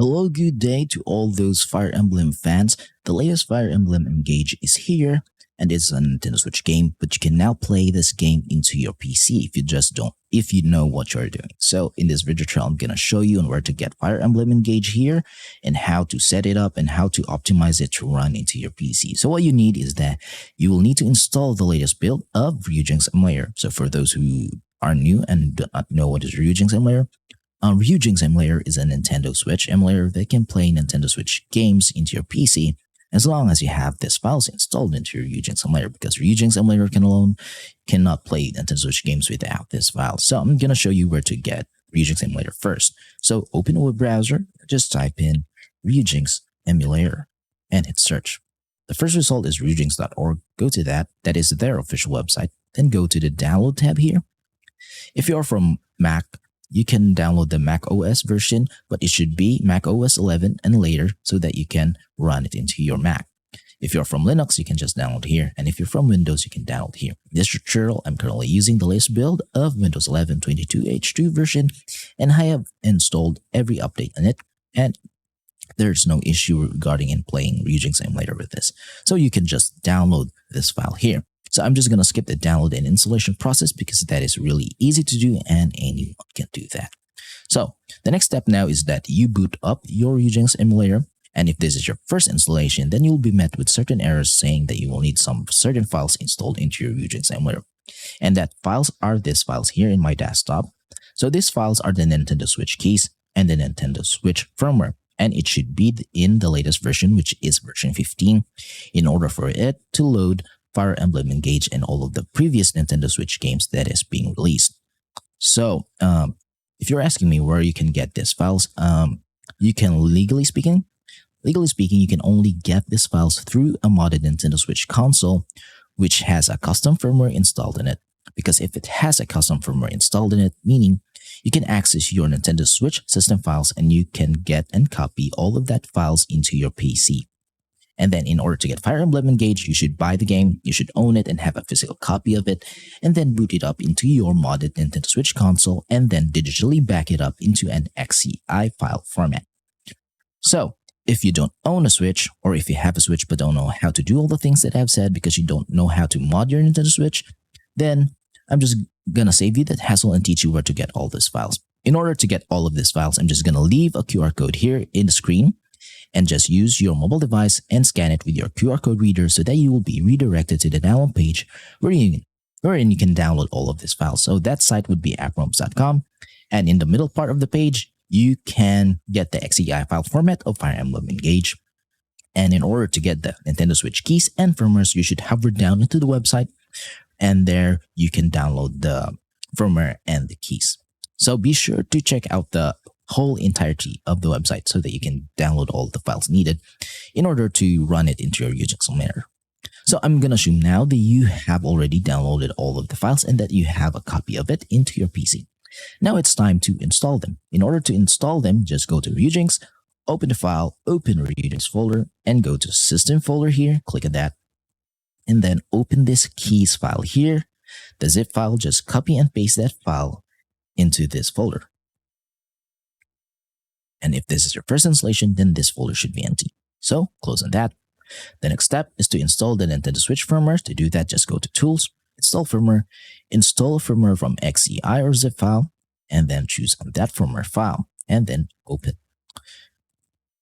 Hello, good day to all those Fire Emblem fans. The latest Fire Emblem Engage is here, and it's a Nintendo Switch game, but you can now play this game into your PC if you know what you're doing. So in this video tutorial, I'm gonna show you on where to get Fire Emblem Engage here, and how to set it up and how to optimize it to run into your PC. So what you need is that you will need to install the latest build of Ryujinx Emulator. So for those who are new and do not know what is Ryujinx Emulator, Ryujinx Emulator is a Nintendo Switch emulator that can play Nintendo Switch games into your PC as long as you have these files installed into your Ryujinx Emulator, because Ryujinx Emulator cannot play Nintendo Switch games without this file. So I'm going to show you where to get Ryujinx Emulator first. So open a web browser, just type in Ryujinx Emulator and hit search. The first result is ryujinx.org. Go to that is their official website. Then go to the download tab here. If you're from Mac, you can download the Mac OS version, but it should be Mac OS 11 and later so that you can run it into your Mac. If you're from Linux, you can just download here. And if you're from Windows, you can download here. In this tutorial, I'm currently using the latest build of Windows 11 22H2 version, and I have installed every update on it. And there's no issue regarding in playing Ryujinx Emulator with this. So you can just download this file here. So I'm just going to skip the download and installation process because that is really easy to do and anyone can do that. So the next step now is that you boot up your Ryujinx Emulator. And if this is your first installation, then you'll be met with certain errors saying that you will need some certain files installed into your Ryujinx Emulator. And that files are these files here in my desktop. So these files are the Nintendo Switch keys and the Nintendo Switch firmware. And it should be in the latest version, which is version 15, in order for it to load Fire Emblem Engage and all of the previous Nintendo Switch games that is being released. So, if you're asking me where you can get these files, you can legally speaking, you can only get these files through a modded Nintendo Switch console, which has a custom firmware installed in it. Because if it has a custom firmware installed in it, meaning you can access your Nintendo Switch system files and you can get and copy all of that files into your PC. And then in order to get Fire Emblem Engage, you should buy the game, you should own it and have a physical copy of it, and then boot it up into your modded Nintendo Switch console and then digitally back it up into an XCI file format. So, if you don't own a Switch, or if you have a Switch but don't know how to do all the things that I've said because you don't know how to mod your Nintendo Switch, then I'm just gonna save you that hassle and teach you where to get all these files. In order to get all of these files, I'm just gonna leave a QR code here in the screen, and just use your mobile device and scan it with your QR code reader so that you will be redirected to the download page wherein you can download all of these files. So that site would be approms.com, and in the middle part of the page, you can get the XCI file format of Fire Emblem Engage. And in order to get the Nintendo Switch keys and firmwares, you should hover down into the website, and there you can download the firmware and the keys. So be sure to check out the whole entirety of the website so that you can download all the files needed in order to run it into your Ryujinx Emulator. So I'm going to assume now that you have already downloaded all of the files and that you have a copy of it into your PC. Now it's time to install them. In order to install them, just go to Ryujinx, open the file, open Ryujinx folder, and go to System folder here, click on that, and then open this keys file here. The zip file, just copy and paste that file into this folder. And if this is your first installation, then this folder should be empty. So close on that. The next step is to install the Nintendo Switch firmware. To do that, just go to Tools, Install Firmware from XCI or zip file, and then choose on that firmware file, and then open.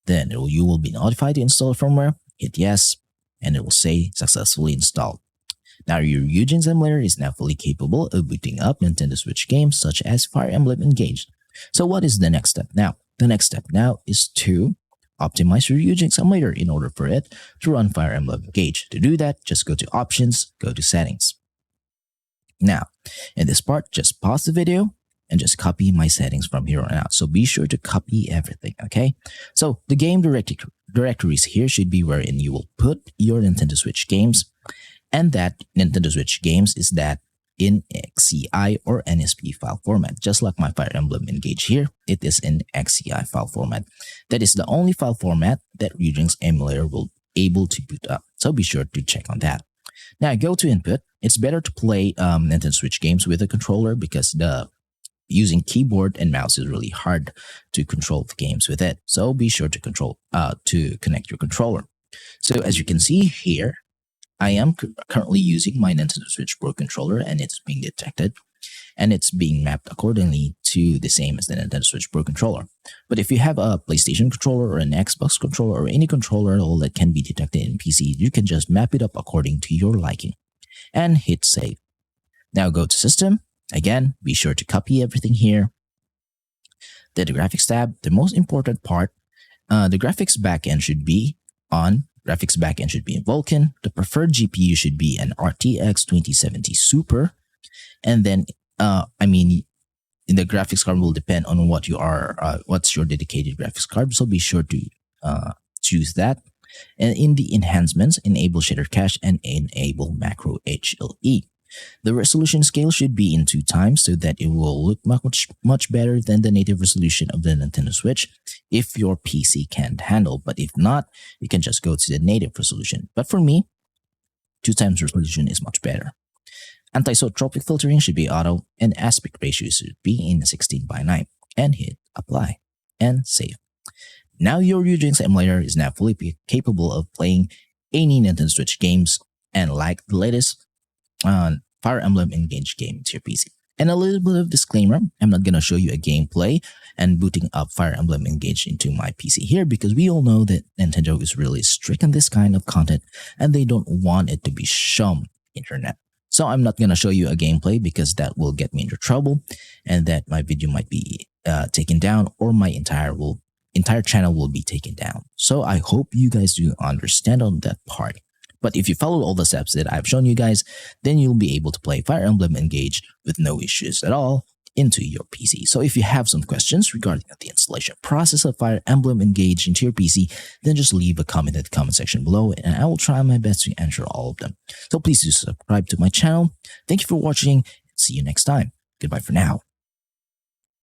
Then you will be notified to install firmware, hit yes, and it will say successfully installed. Now your Ryujinx Emulator is now fully capable of booting up Nintendo Switch games such as Fire Emblem Engage. So what is the next step now? The next step now is to optimize your Ryujinx Emulator in order for it to run Fire Emblem Engage. To do that, just go to Options, go to Settings. Now, in this part, just pause the video and just copy my settings from here on out. So be sure to copy everything, okay? So the game directories here should be wherein you will put your Nintendo Switch games, and that Nintendo Switch games is that in XCI or NSP file format. Just like my Fire Emblem Engage here, it is in XCI file format. That is the only file format that Ryujinx Emulator will able to boot up. So be sure to check on that. Now go to input. It's better to play Nintendo Switch games with a controller because the using keyboard and mouse is really hard to control the games with it. So be sure to connect your controller. So as you can see here, I am currently using my Nintendo Switch Pro controller, and it's being detected, and it's being mapped accordingly to the same as the Nintendo Switch Pro controller. But if you have a PlayStation controller or an Xbox controller or any controller at all that can be detected in PC, you can just map it up according to your liking and hit save. Now go to System. Again, be sure to copy everything here. The graphics tab, the most important part, the graphics backend should be on. Graphics backend should be in Vulkan. The preferred GPU should be an RTX 2070 Super. And then, the graphics card will depend on what you are, what's your dedicated graphics card. So be sure to choose that. And in the enhancements, enable shader cache and enable macro HLE. The resolution scale should be in 2 times so that it will look much better than the native resolution of the Nintendo Switch if your PC can't handle. But if not, you can just go to the native resolution. But for me, 2 times resolution is much better. Anisotropic filtering should be auto, and aspect ratio should be in 16:9, and hit apply and save. Now your Ryujinx emulator is now fully capable of playing any Nintendo Switch games and like the latest Fire Emblem Engage game to your PC. And a little bit of disclaimer, I'm not going to show you a gameplay and booting up Fire Emblem Engage into my PC here, because we all know that Nintendo is really strict on this kind of content and they don't want it to be shown internet. So I'm not going to show you a gameplay because that will get me into trouble and that my video might be taken down, or my entire channel will be taken down. So I hope you guys do understand on that part. But if you follow all the steps that I've shown you guys, then you'll be able to play Fire Emblem Engage with no issues at all into your PC. So if you have some questions regarding the installation process of Fire Emblem Engage into your PC, then just leave a comment in the comment section below and I will try my best to answer all of them. So please do subscribe to my channel. Thank you for watching. See you next time. Goodbye for now.